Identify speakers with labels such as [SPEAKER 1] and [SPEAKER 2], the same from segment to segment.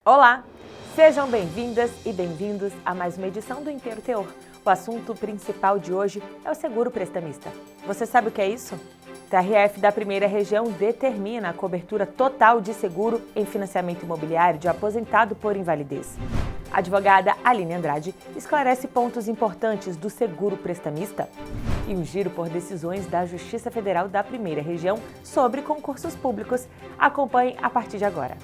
[SPEAKER 1] Olá! Sejam bem-vindas e bem-vindos a mais uma edição do Inteiro Teor. O assunto principal de hoje é o seguro prestamista. Você sabe o que é isso? O TRF da Primeira Região determina a cobertura total de seguro em financiamento imobiliário de aposentado por invalidez. A advogada Aline Andrade esclarece pontos importantes do seguro prestamista e um giro por decisões da Justiça Federal da Primeira Região sobre concursos públicos. Acompanhe a partir de agora.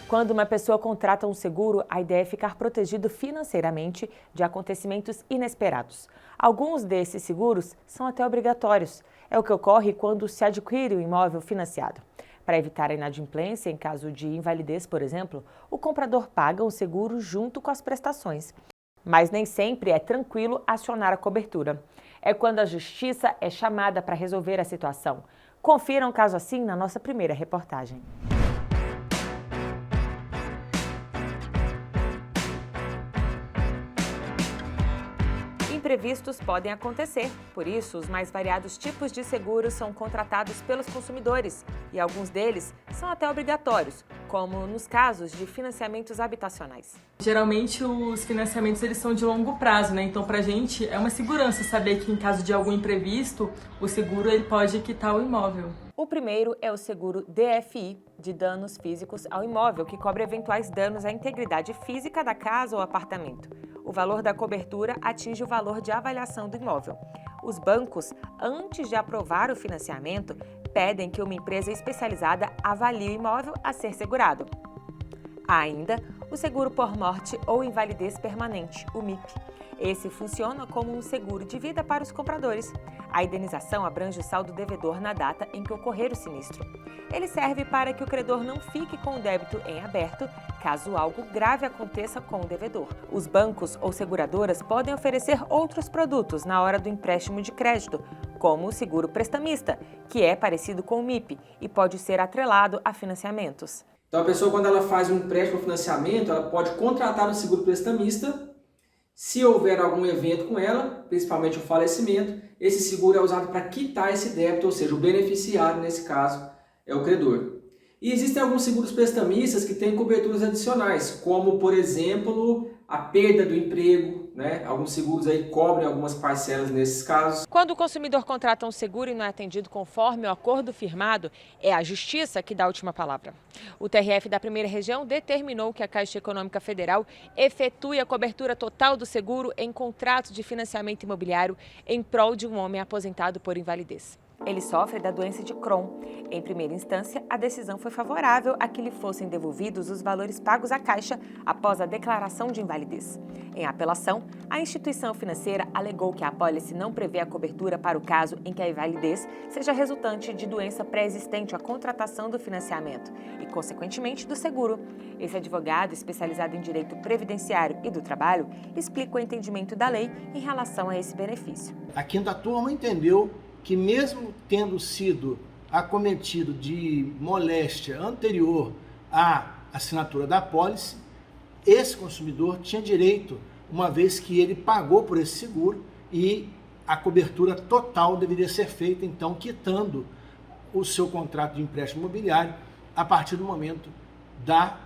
[SPEAKER 1] Quando uma pessoa contrata um seguro, a ideia é ficar protegido financeiramente de acontecimentos inesperados. Alguns desses seguros são até obrigatórios. É o que ocorre quando se adquire o imóvel financiado. Para evitar a inadimplência em caso de invalidez, por exemplo, o comprador paga o seguro junto com as prestações. Mas nem sempre é tranquilo acionar a cobertura. É quando a justiça é chamada para resolver a situação. Confira um caso assim na nossa primeira reportagem. Imprevistos podem acontecer, por isso os mais variados tipos de seguros são contratados pelos consumidores e alguns deles são até obrigatórios, como nos casos de financiamentos habitacionais.
[SPEAKER 2] Geralmente os financiamentos eles são de longo prazo, né? Então pra gente é uma segurança saber que em caso de algum imprevisto, o seguro ele pode quitar o imóvel.
[SPEAKER 1] O primeiro é o seguro DFI, de danos físicos ao imóvel, que cobre eventuais danos à integridade física da casa ou apartamento. O valor da cobertura atinge o valor de avaliação do imóvel. Os bancos, antes de aprovar o financiamento, pedem que uma empresa especializada avalie o imóvel a ser segurado. Há ainda o seguro por morte ou invalidez permanente, o MIP. Esse funciona como um seguro de vida para os compradores. A indenização abrange o saldo devedor na data em que ocorrer o sinistro. Ele serve para que o credor não fique com o débito em aberto, caso algo grave aconteça com o devedor. Os bancos ou seguradoras podem oferecer outros produtos na hora do empréstimo de crédito, como o seguro prestamista, que é parecido com o MIP e pode ser atrelado a financiamentos.
[SPEAKER 3] Então a pessoa, quando ela faz um empréstimo ou financiamento, ela pode contratar um seguro prestamista. Se houver algum evento com ela, principalmente o falecimento, esse seguro é usado para quitar esse débito, ou seja, o beneficiário nesse caso é o credor. E existem alguns seguros prestamistas que têm coberturas adicionais, como por exemplo a perda do emprego, né? Alguns seguros aí cobrem algumas parcelas nesses casos.
[SPEAKER 1] Quando o consumidor contrata um seguro e não é atendido conforme o acordo firmado, é a Justiça que dá a última palavra. O TRF da Primeira Região determinou que a Caixa Econômica Federal efetue a cobertura total do seguro em contratos de financiamento imobiliário em prol de um homem aposentado por invalidez. Ele sofre da doença de Crohn. Em primeira instância, a decisão foi favorável a que lhe fossem devolvidos os valores pagos à Caixa após a declaração de invalidez. Em apelação, a instituição financeira alegou que a apólice não prevê a cobertura para o caso em que a invalidez seja resultante de doença pré-existente à contratação do financiamento e, consequentemente, do seguro. Esse advogado, especializado em direito previdenciário e do trabalho, explica o entendimento da lei em relação a esse benefício.
[SPEAKER 4] A quinta turma entendeu que mesmo tendo sido acometido de moléstia anterior à assinatura da apólice, esse consumidor tinha direito, uma vez que ele pagou por esse seguro, e a cobertura total deveria ser feita, então, quitando o seu contrato de empréstimo imobiliário a partir do momento da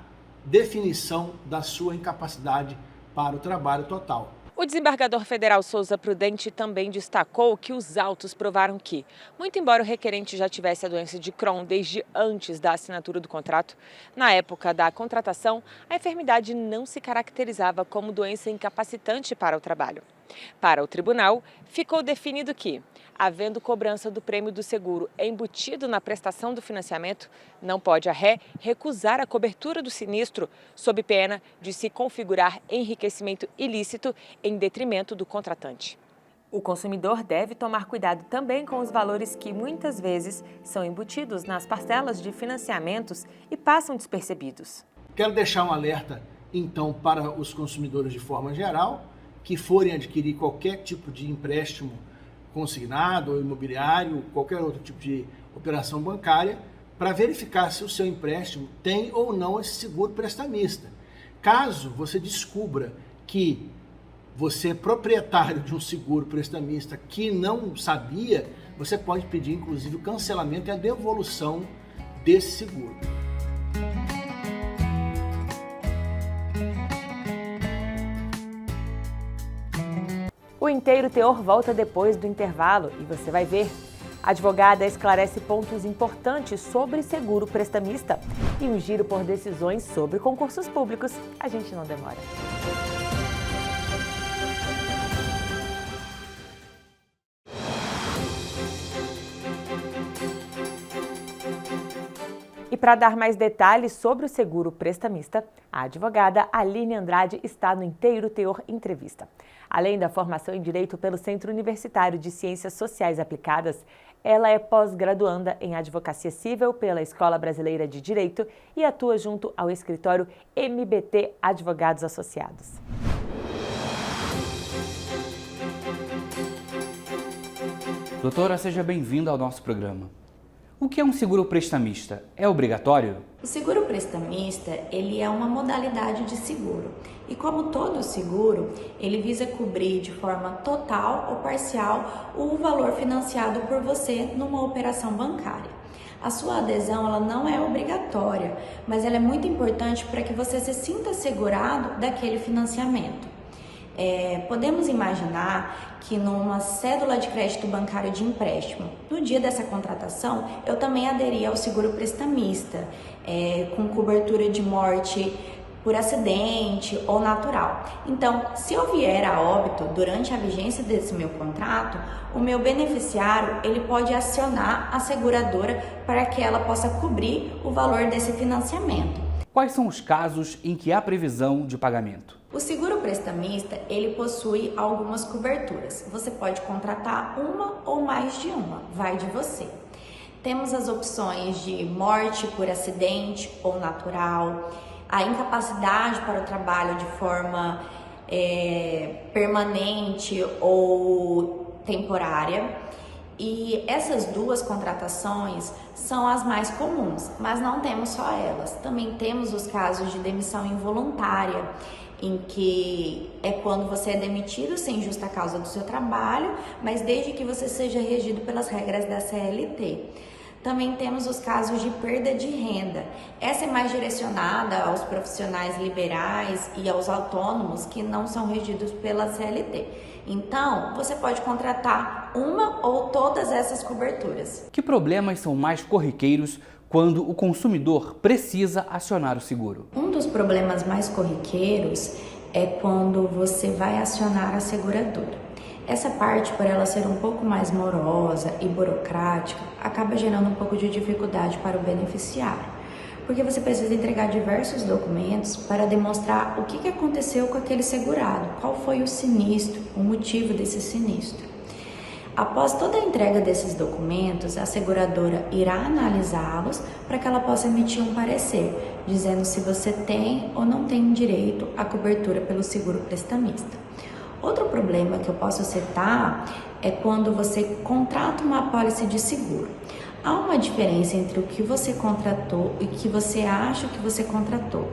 [SPEAKER 4] definição da sua incapacidade para o trabalho total.
[SPEAKER 1] O desembargador federal Souza Prudente também destacou que os autos provaram que, muito embora o requerente já tivesse a doença de Crohn desde antes da assinatura do contrato, na época da contratação, a enfermidade não se caracterizava como doença incapacitante para o trabalho. Para o tribunal, ficou definido que, havendo cobrança do prêmio do seguro embutido na prestação do financiamento, não pode a ré recusar a cobertura do sinistro, sob pena de se configurar enriquecimento ilícito em detrimento do contratante. O consumidor deve tomar cuidado também com os valores que muitas vezes são embutidos nas parcelas de financiamentos e passam despercebidos.
[SPEAKER 4] Quero deixar um alerta, então, para os consumidores de forma geral, que forem adquirir qualquer tipo de empréstimo consignado ou imobiliário, qualquer outro tipo de operação bancária, para verificar se o seu empréstimo tem ou não esse seguro prestamista. Caso você descubra que você é proprietário de um seguro prestamista que não sabia, você pode pedir, inclusive, o cancelamento e a devolução desse seguro.
[SPEAKER 1] O Inteiro Teor volta depois do intervalo e você vai ver. A advogada esclarece pontos importantes sobre seguro prestamista e um giro por decisões sobre concursos públicos. A gente não demora. E para dar mais detalhes sobre o seguro prestamista, a advogada Aline Andrade está no Inteiro Teor Entrevista. Além da formação em Direito pelo Centro Universitário de Ciências Sociais Aplicadas, ela é pós-graduanda em Advocacia Civil pela Escola Brasileira de Direito e atua junto ao escritório MBT Advogados Associados.
[SPEAKER 5] Doutora, seja bem-vinda ao nosso programa. O que é um seguro prestamista? É obrigatório?
[SPEAKER 6] O seguro prestamista, ele é uma modalidade de seguro. E como todo seguro, ele visa cobrir de forma total ou parcial o valor financiado por você numa operação bancária. A sua adesão ela não é obrigatória, mas ela é muito importante para que você se sinta segurado daquele financiamento. Podemos imaginar que numa cédula de crédito bancário de empréstimo, no dia dessa contratação, eu também aderi ao seguro prestamista, com cobertura de morte por acidente ou natural. Então, se eu vier a óbito durante a vigência desse meu contrato, o meu beneficiário ele pode acionar a seguradora para que ela possa cobrir o valor desse financiamento.
[SPEAKER 5] Quais são os casos em que há previsão de pagamento?
[SPEAKER 6] O seguro prestamista, ele possui algumas coberturas. Você pode contratar uma ou mais de uma, vai de você. Temos as opções de morte por acidente ou natural, a incapacidade para o trabalho de forma permanente ou temporária. E essas duas contratações são as mais comuns, mas não temos só elas. Também temos os casos de demissão involuntária, em que é quando você é demitido sem justa causa do seu trabalho, mas desde que você seja regido pelas regras da CLT. Também temos os casos de perda de renda. Essa é mais direcionada aos profissionais liberais e aos autônomos que não são regidos pela CLT. Então, você pode contratar uma ou todas essas coberturas.
[SPEAKER 5] Que problemas são mais corriqueiros quando o consumidor precisa acionar o seguro?
[SPEAKER 6] Um dos problemas mais corriqueiros é quando você vai acionar a seguradora. Essa parte, por ela ser um pouco mais morosa e burocrática, acaba gerando um pouco de dificuldade para o beneficiário, porque você precisa entregar diversos documentos para demonstrar o que aconteceu com aquele segurado, qual foi o sinistro, o motivo desse sinistro. Após toda a entrega desses documentos, a seguradora irá analisá-los para que ela possa emitir um parecer, dizendo se você tem ou não tem direito à cobertura pelo seguro prestamista. Outro problema que eu posso citar é quando você contrata uma apólice de seguro. Há uma diferença entre o que você contratou e o que você acha que você contratou.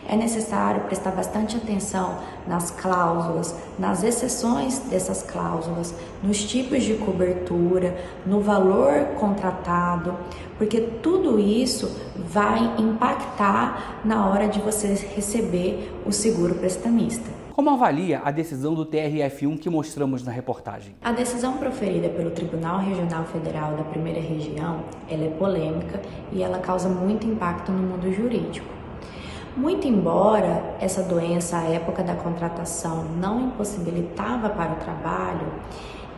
[SPEAKER 6] É necessário prestar bastante atenção nas cláusulas, nas exceções dessas cláusulas, nos tipos de cobertura, no valor contratado, porque tudo isso vai impactar na hora de você receber o seguro prestamista.
[SPEAKER 5] Como avalia a decisão do TRF1 que mostramos na reportagem?
[SPEAKER 6] A decisão proferida pelo Tribunal Regional Federal da Primeira Região, ela é polêmica e ela causa muito impacto no mundo jurídico. Muito embora essa doença, à época da contratação, não impossibilitava para o trabalho,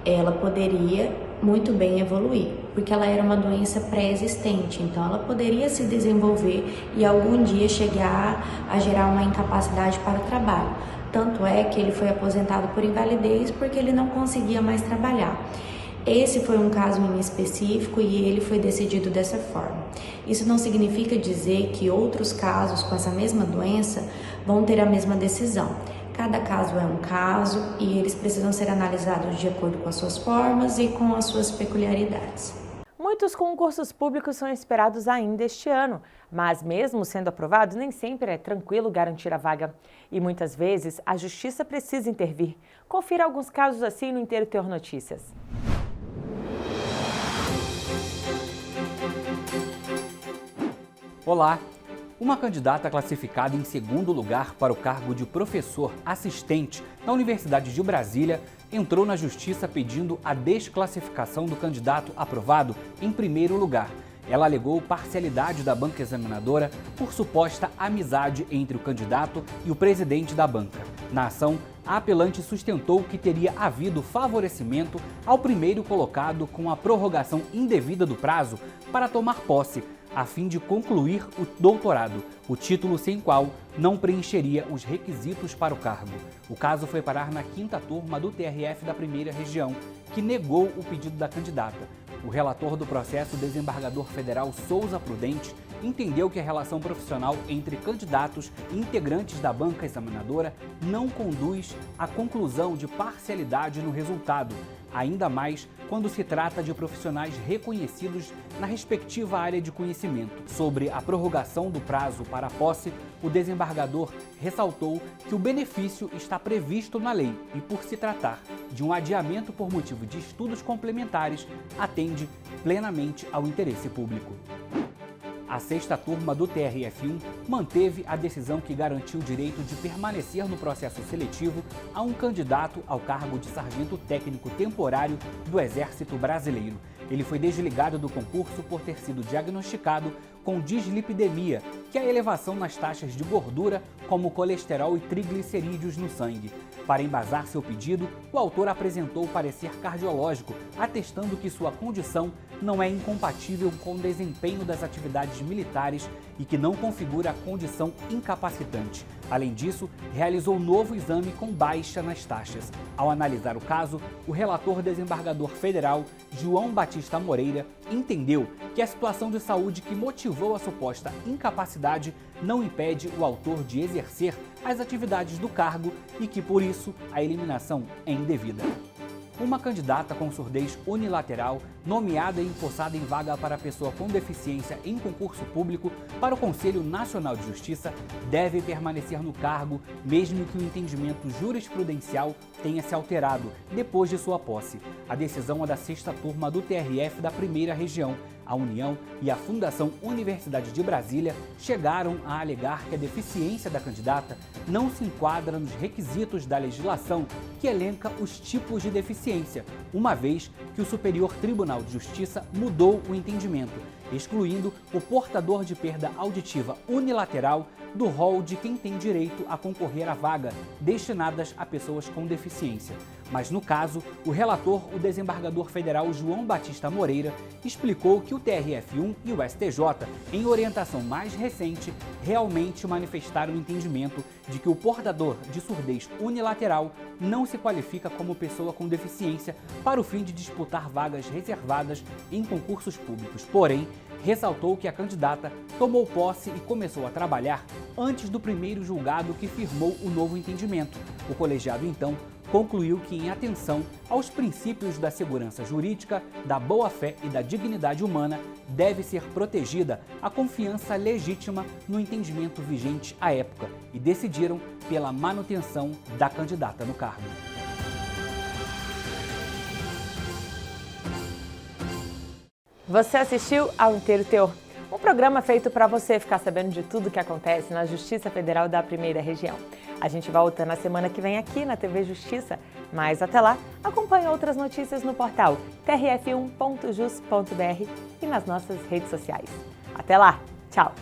[SPEAKER 6] ela poderia muito bem evoluir, porque ela era uma doença pré-existente, então ela poderia se desenvolver e algum dia chegar a gerar uma incapacidade para o trabalho. Tanto é que ele foi aposentado por invalidez porque ele não conseguia mais trabalhar. Esse foi um caso em específico e ele foi decidido dessa forma. Isso não significa dizer que outros casos com essa mesma doença vão ter a mesma decisão. Cada caso é um caso e eles precisam ser analisados de acordo com as suas formas e com as suas peculiaridades.
[SPEAKER 1] Muitos concursos públicos são esperados ainda este ano, mas mesmo sendo aprovados, nem sempre é tranquilo garantir a vaga. E muitas vezes a justiça precisa intervir. Confira alguns casos assim no Inteiro Teor Notícias.
[SPEAKER 5] Olá! Uma candidata classificada em segundo lugar para o cargo de professor assistente na Universidade de Brasília entrou na Justiça pedindo a desclassificação do candidato aprovado em primeiro lugar. Ela alegou parcialidade da banca examinadora por suposta amizade entre o candidato e o presidente da banca. Na ação, a apelante sustentou que teria havido favorecimento ao primeiro colocado com a prorrogação indevida do prazo para tomar posse, a fim de concluir o doutorado, o título sem qual não preencheria os requisitos para o cargo. O caso foi parar na 5ª turma do TRF da Primeira Região, que negou o pedido da candidata. O relator do processo, o desembargador federal Souza Prudente, entendeu que a relação profissional entre candidatos e integrantes da banca examinadora não conduz à conclusão de parcialidade no resultado, ainda mais quando se trata de profissionais reconhecidos na respectiva área de conhecimento. Sobre a prorrogação do prazo para a posse, o desembargador ressaltou que o benefício está previsto na lei e, por se tratar de um adiamento por motivo de estudos complementares, atende plenamente ao interesse público. A 6ª turma do TRF1 manteve a decisão que garantiu o direito de permanecer no processo seletivo a um candidato ao cargo de sargento técnico temporário do Exército Brasileiro. Ele foi desligado do concurso por ter sido diagnosticado com dislipidemia, que é a elevação nas taxas de gordura, como colesterol e triglicerídeos no sangue. Para embasar seu pedido, o autor apresentou o parecer cardiológico, atestando que sua condição não é incompatível com o desempenho das atividades militares e que não configura a condição incapacitante. Além disso, realizou novo exame com baixa nas taxas. Ao analisar o caso, o relator desembargador federal, João Batista Moreira, entendeu que a situação de saúde que motivou a suposta incapacidade não impede o autor de exercer as atividades do cargo e que, por isso, a eliminação é indevida. Uma candidata com surdez unilateral, nomeada e empossada em vaga para pessoa com deficiência em concurso público para o Conselho Nacional de Justiça, deve permanecer no cargo, mesmo que o entendimento jurisprudencial tenha se alterado depois de sua posse. A decisão é da 6ª turma do TRF da Primeira Região. A União e a Fundação Universidade de Brasília chegaram a alegar que a deficiência da candidata não se enquadra nos requisitos da legislação que elenca os tipos de deficiência, uma vez que o Superior Tribunal de Justiça mudou o entendimento, excluindo o portador de perda auditiva unilateral do rol de quem tem direito a concorrer a vaga destinadas a pessoas com deficiência. Mas no caso, o relator, o desembargador federal João Batista Moreira, explicou que o TRF1 e o STJ, em orientação mais recente, realmente manifestaram o entendimento de que o portador de surdez unilateral não se qualifica como pessoa com deficiência para o fim de disputar vagas reservadas em concursos públicos. Porém, ressaltou que a candidata tomou posse e começou a trabalhar antes do primeiro julgado que firmou o novo entendimento. O colegiado, então, concluiu que, em atenção aos princípios da segurança jurídica, da boa-fé e da dignidade humana, deve ser protegida a confiança legítima no entendimento vigente à época e decidiram pela manutenção da candidata no cargo.
[SPEAKER 1] Você assistiu ao Inteiro Teor, um programa feito para você ficar sabendo de tudo que acontece na Justiça Federal da Primeira Região. A gente volta na semana que vem aqui na TV Justiça, mas até lá, acompanhe outras notícias no portal trf1.jus.br e nas nossas redes sociais. Até lá, tchau!